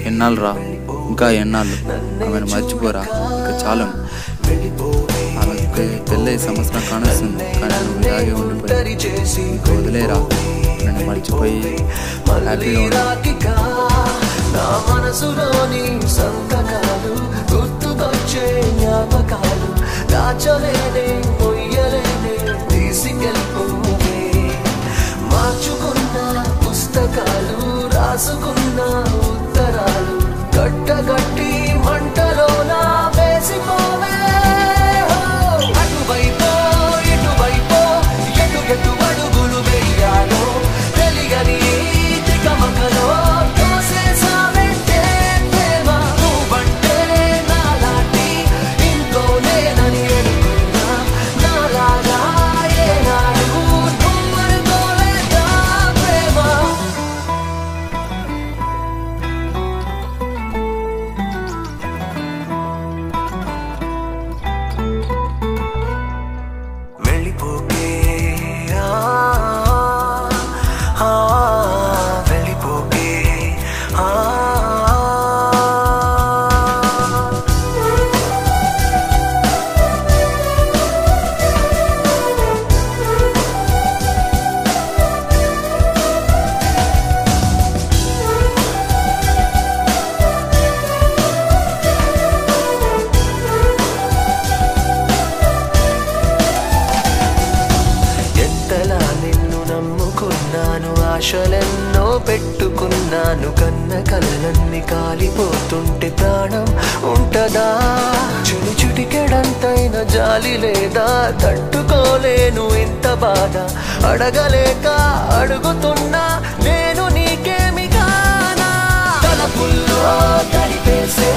ఎన్నాళ్ళు రా, ఇంకా ఎన్నాళ్ళు? ఆమెను మర్చిపోరా, ఇక చాలు. ఆమెకు పెళ్ళై సంవత్సరం కానొస్తుంది, కానీ నువ్వు ఇలాగే ఉండిపోయి వదిలేరా. నన్ను మర్చిపోయి హ్యాపీగా నా మనసులోని సంతకాలు గుర్తుకొచ్చే జ్ఞాపకాలు దాచలేనే మొయ్యలేనే తీసుకెళ్ళిపోవే. మార్చుకున్న పుస్తకాలు రాసుకున్న ఉత్తరాలు గట్టగట్టి మంటలోన వేసిపోవే. అటువైపో ఇటువైపో ఎటు ఎటు అడుగులు వెయ్యాలో తెలియని తికమకలో తోసేసావంటే ప్రేమ. నువ్వంటే నాలాంటి ఇంకో నేనని అనుకున్నా, నాలాగా ఏనాడు నువ్వనుకోలేదా ప్రేమ. వెళ్ళిపోకే వెళ్ళిపోకే ఎంతలా నిన్ను నమ్ముకున్నాను, ఆశలెన్నో పెట్టుకున్నాను, కన్న కలలన్నీ కాలిపోతుంటే ప్రాణం ఉంటదా? చుడికెడంతైన జాలి లేదా, తట్టుకోలేను ఇంత బాధ, అడగలేక అడుగుతున్నా నేను నీకేమి కానా? తలపుల్లో తడిపేసే